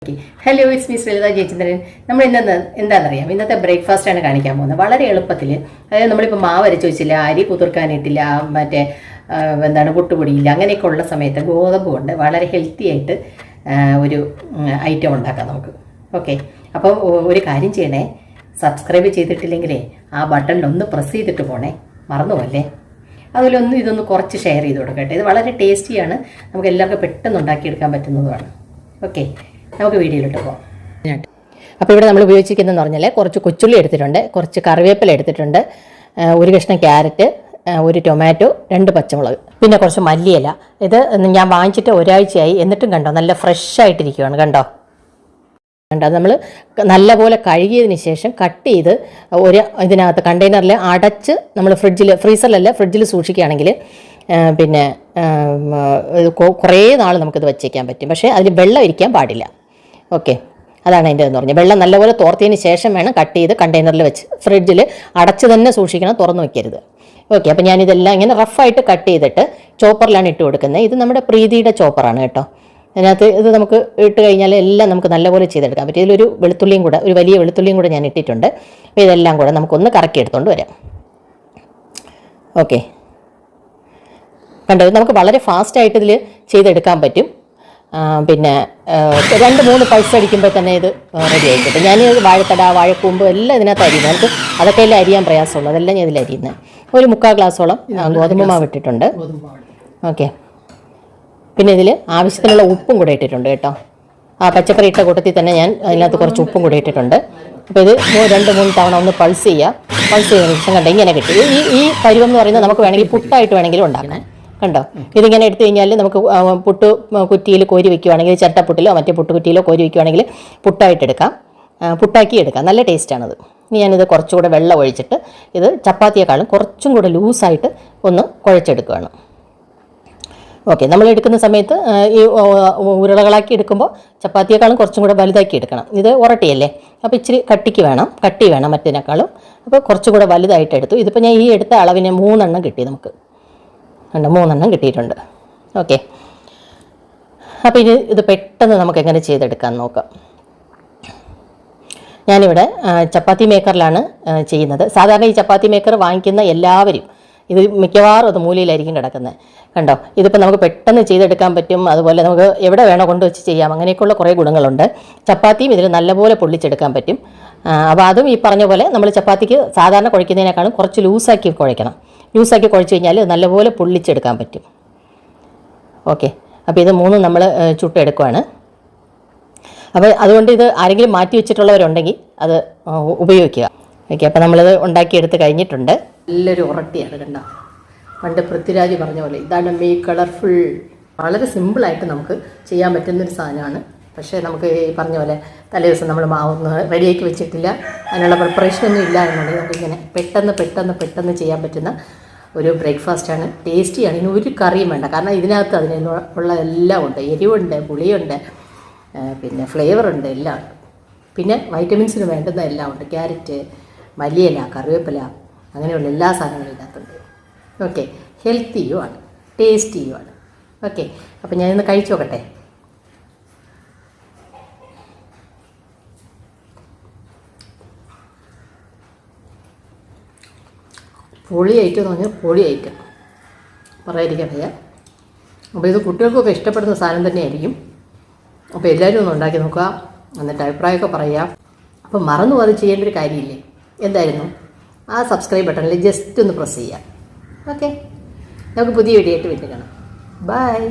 വീഡിയോയിലേക്ക്. Hello, it's me Sreelatha Jayachandran. നമ്മൾ എന്താണെന്നറിയാം, ഇന്നത്തെ ബ്രേക്ക്ഫാസ്റ്റാണ് കാണിക്കാൻ പോകുന്നത്. വളരെ എളുപ്പത്തിൽ, അതായത് നമ്മളിപ്പോൾ മാവ് അരച്ച് വെച്ചില്ല, അരി കുതിർക്കാനിട്ടില്ല, മറ്റേ പുട്ടുപൊടിയില്ല, അങ്ങനെയൊക്കെ ഉള്ള സമയത്ത് ഗോതമ്പ് കൊണ്ട് വളരെ ഹെൽത്തി ആയിട്ട് ഒരു ഐറ്റം ഉണ്ടാക്കാം നമുക്ക്. ഓക്കെ, അപ്പോൾ ഒരു കാര്യം ചെയ്യണേ, സബ്സ്ക്രൈബ് ചെയ്തിട്ടില്ലെങ്കിലേ ആ ബട്ടണിൽ ഒന്ന് പ്രസ് ചെയ്തിട്ട് പോണേ, മറന്നുപോല്ലേ. അതുപോലെ ഇതൊന്ന് കുറച്ച് ഷെയർ ചെയ്ത് കൊടുക്കട്ടെ. ഇത് വളരെ ടേസ്റ്റിയാണ്, നമുക്ക് എല്ലാവർക്കും പെട്ടെന്ന് ഉണ്ടാക്കിയെടുക്കാൻ പറ്റുന്നതുമാണ്. ഓക്കെ, നമുക്ക് വീഡിയോയിലോട്ട് പോകാം. അപ്പോൾ ഇവിടെ നമ്മൾ ഉപയോഗിച്ചിരിക്കുന്നതെന്ന് പറഞ്ഞാൽ കുറച്ച് കൊച്ചുള്ളി എടുത്തിട്ടുണ്ട്, കുറച്ച് കറിവേപ്പില എടുത്തിട്ടുണ്ട്, ഒരു കഷ്ണം ക്യാരറ്റ്, ഒരു ടൊമാറ്റോ, 2 പച്ചമുളക്, പിന്നെ കുറച്ച് മല്ലിയില. ഇത് ഞാൻ വാങ്ങിച്ചിട്ട് ഒരാഴ്ചയായി, എന്നിട്ടും കണ്ടോ നല്ല ഫ്രഷ് ആയിട്ടിരിക്കുകയാണ്. കണ്ടോ, അത് നമ്മൾ നല്ലപോലെ കഴുകിയതിന് ശേഷം കട്ട് ചെയ്ത് ഇതിനകത്ത് കണ്ടെയ്നറിൽ അടച്ച് നമ്മൾ ഫ്രീസറിലല്ല ഫ്രിഡ്ജിൽ സൂക്ഷിക്കുകയാണെങ്കിൽ പിന്നെ കുറേ നാൾ നമുക്കിത് വച്ചേക്കാൻ പറ്റും. പക്ഷേ അതിൽ വെള്ളം ഇരിക്കാൻ പാടില്ല. ഓക്കെ, അതാണ് അതിൻ്റെ എന്ന് പറഞ്ഞാൽ. വെള്ളം നല്ലപോലെ തോർത്തിയതിന് ശേഷം വേണം കട്ട് ചെയ്ത് കണ്ടെയ്നറിൽ വെച്ച് ഫ്രിഡ്ജിൽ അടച്ച് തന്നെ സൂക്ഷിക്കണം, തുറന്നു വയ്ക്കരുത്. ഓക്കെ, അപ്പോൾ ഞാനിതെല്ലാം ഇങ്ങനെ റഫായിട്ട് കട്ട് ചെയ്തിട്ട് ചോപ്പറിലാണ് ഇട്ട് കൊടുക്കുന്നത്. ഇത് നമ്മുടെ പ്രീതിയുടെ ചോപ്പറാണ് കേട്ടോ. അതിനകത്ത് ഇത് നമുക്ക് ഇട്ട് കഴിഞ്ഞാൽ എല്ലാം നമുക്ക് നല്ലപോലെ ചെയ്തെടുക്കാൻ പറ്റും. ഇതിലൊരു വെളുത്തുള്ളിയും കൂടെ, ഒരു വലിയ വെളുത്തുള്ളിയും കൂടെ ഞാൻ ഇട്ടിട്ടുണ്ട്. അപ്പോൾ ഇതെല്ലാം കൂടെ നമുക്കൊന്ന് കറക്കി എടുത്തുകൊണ്ട് വരാം. ഓക്കെ, കണ്ടത് നമുക്ക് വളരെ ഫാസ്റ്റായിട്ട് ഇതിൽ ചെയ്തെടുക്കാൻ പറ്റും. പിന്നെ 2-3 പൾസ് അടിക്കുമ്പോൾ തന്നെ ഇത് റെഡി ആയിക്കോട്ടെ. ഞാൻ വാഴത്തട, വാഴക്കൂമ്പ് എല്ലാം ഇതിനകത്ത് അരിയുന്നത്. നമുക്ക് അതൊക്കെ എല്ലാം അരിയാൻ പ്രയാസമുള്ളൂ, അതെല്ലാം ഞാൻ ഇതിൽ അരിയുന്നത്. ഒരു 3/4 ഗ്ലാസോളം ഗോതമ്പ് മാവ് ഇട്ടിട്ടുണ്ട്. ഓക്കെ, പിന്നെ ഇതിൽ ആവശ്യത്തിനുള്ള ഉപ്പും കൂടെ ഇട്ടിട്ടുണ്ട് കേട്ടോ. ആ പച്ചക്കറി ഇട്ട കൂട്ടത്തിൽ തന്നെ ഞാൻ അതിനകത്ത് കുറച്ച് ഉപ്പും കൂടെ ഇട്ടിട്ടുണ്ട്. അപ്പോൾ ഇത് 2-3 തവണ ഒന്ന് പൾസ് ചെയ്യുക. പൾസ് ചെയ്തതിന് ശേഷം കണ്ടോ ഇങ്ങനെ കിട്ടി. ഈ പരുവം എന്ന് പറയുന്നത് നമുക്ക് വേണമെങ്കിൽ പുട്ടായിട്ട് വേണമെങ്കിലും ഉണ്ടാക്കണം. കണ്ടോ, ഇതിങ്ങനെ എടുത്തു കഴിഞ്ഞാൽ നമുക്ക് പുട്ട് കുറ്റിയിൽ കോരി വയ്ക്കുവാണെങ്കിൽ, ചട്ടപ്പുട്ടിലോ മറ്റേ പുട്ടുകുറ്റിയിലോ കോരി വയ്ക്കുവാണെങ്കിൽ പുട്ടായിട്ട് എടുക്കാം, പുട്ടാക്കി എടുക്കാം. നല്ല ടേസ്റ്റാണത്. ഇനി ഞാനിത് കുറച്ചുകൂടെ വെള്ളം ഒഴിച്ചിട്ട് ഇത് ചപ്പാത്തിയേക്കാളും കുറച്ചും കൂടെ ലൂസായിട്ട് ഒന്ന് കുഴച്ചെടുക്കുകയാണ്. ഓക്കെ, നമ്മൾ എടുക്കുന്ന സമയത്ത് ഈ ഉരുളകളാക്കി എടുക്കുമ്പോൾ ചപ്പാത്തിയേക്കാളും കുറച്ചും കൂടെ വലുതാക്കി എടുക്കണം. ഇത് ഉരട്ടിയല്ലേ, അപ്പോൾ ഇച്ചിരി കട്ടി വേണം മറ്റേതിനേക്കാളും. അപ്പോൾ കുറച്ചുകൂടെ വലുതായിട്ട് എടുത്തു. ഇതിപ്പോൾ ഞാൻ ഈ എടുത്ത അളവിന് 3 എണ്ണം കിട്ടി നമുക്ക്. കണ്ടോ, 3 എണ്ണം കിട്ടിയിട്ടുണ്ട്. ഓക്കെ, അപ്പോൾ ഇത് പെട്ടെന്ന് നമുക്ക് എങ്ങനെ ചെയ്തെടുക്കാൻ നോക്കാം. ഞാനിവിടെ ചപ്പാത്തി മേക്കറിലാണ് ചെയ്യുന്നത്. സാധാരണ ഈ ചപ്പാത്തി മേക്കർ വാങ്ങിക്കുന്ന എല്ലാവരും ഇത് മിക്കവാറും അത് മൂലയിലായിരിക്കും കിടക്കുന്നത്. കണ്ടോ, ഇതിപ്പോൾ നമുക്ക് പെട്ടെന്ന് ചെയ്തെടുക്കാൻ പറ്റും. അതുപോലെ നമുക്ക് എവിടെ വേണോ കൊണ്ടുവച്ച് ചെയ്യാം. അങ്ങനെയൊക്കെയുള്ള കുറേ ഗുണങ്ങളുണ്ട്. ചപ്പാത്തിയും ഇതിൽ നല്ലപോലെ പൊള്ളിച്ചെടുക്കാൻ പറ്റും. അപ്പോൾ അതും ഈ പറഞ്ഞ പോലെ നമ്മൾ ചപ്പാത്തിക്ക് സാധാരണ കുഴയ്ക്കുന്നതിനേക്കാളും കുറച്ച് ലൂസാക്കി കുഴയ്ക്കണം. ലൂസാക്കി കുഴച്ച് കഴിഞ്ഞാൽ നല്ലപോലെ പൊള്ളിച്ചെടുക്കാൻ പറ്റും. ഓക്കെ, അപ്പോൾ ഇത് 3 നമ്മൾ ചുട്ടെടുക്കുവാണ്. അപ്പോൾ അതുകൊണ്ട് ഇത് ആരെങ്കിലും മാറ്റി വെച്ചിട്ടുള്ളവരുണ്ടെങ്കിൽ അത് ഉപയോഗിക്കുക. ഓക്കെ, അപ്പോൾ നമ്മളിത് ഉണ്ടാക്കിയെടുത്ത് കഴിഞ്ഞിട്ടുണ്ട്. നല്ലൊരു ഉരട്ടിയാണ്. കണ്ടോ, പണ്ട് പൃഥ്വിരാജ് പറഞ്ഞ പോലെ ഇതാണ് മീ കളർഫുൾ. വളരെ സിമ്പിളായിട്ട് നമുക്ക് ചെയ്യാൻ പറ്റുന്നൊരു സാധനമാണ്. പക്ഷേ നമുക്ക് ഈ പറഞ്ഞ പോലെ തലേദിവസം നമ്മൾ മാവൊന്നും റെഡിയാക്കി വെച്ചിട്ടില്ല, അതിനുള്ള പ്രിപ്പറേഷനൊന്നും ഇല്ല എന്നുണ്ടെങ്കിൽ നമുക്കിങ്ങനെ പെട്ടെന്ന് ചെയ്യാൻ പറ്റുന്ന ഒരു ബ്രേക്ക്ഫാസ്റ്റാണ്. ടേസ്റ്റിയാണ്. ഇനി ഒരു കറിയും വേണ്ട, കാരണം ഇതിനകത്ത് അതിനുള്ള എല്ലാം ഉണ്ട്. എരിവുണ്ട്, പുളിയുണ്ട്, പിന്നെ ഫ്ലേവറുണ്ട്, എല്ലാം ഉണ്ട്. പിന്നെ വൈറ്റമിൻസിന് വേണ്ടുന്ന എല്ലാം ഉണ്ട്. ക്യാരറ്റ്, മല്ലിയില, കറിവേപ്പില, അങ്ങനെയുള്ള എല്ലാ സാധനങ്ങളും ഇതിനകത്തുണ്ട്. ഓക്കെ, ഹെൽത്തിയുമാണ്, ടേസ്റ്റിയുമാണ്. ഓക്കെ, അപ്പോൾ ഞാനിന്ന് കഴിച്ചു നോക്കട്ടെ. പൊളി ഐറ്റം എന്ന് പറഞ്ഞാൽ പൊളി ഐറ്റം, പറയാതിരിക്കാൻ വയ്യ. അപ്പോൾ ഇത് കുട്ടികൾക്കൊക്കെ ഇഷ്ടപ്പെടുന്ന സാധനം തന്നെയായിരിക്കും. അപ്പോൾ എല്ലാവരും ഒന്ന് ഉണ്ടാക്കി നോക്കുക, എന്നിട്ട് അഭിപ്രായമൊക്കെ പറയുക. അപ്പോൾ മറന്നു അത് ചെയ്യേണ്ട ഒരു കാര്യമില്ലേ. എന്തായിരുന്നു, ആ സബ്സ്ക്രൈബ് ബട്ടണിൽ ജസ്റ്റ് ഒന്ന് പ്രസ് ചെയ്യാം. ഓക്കെ, നമുക്ക് പുതിയ വീഡിയോ ആയിട്ട് വീണ്ടും കാണാം. ബൈ.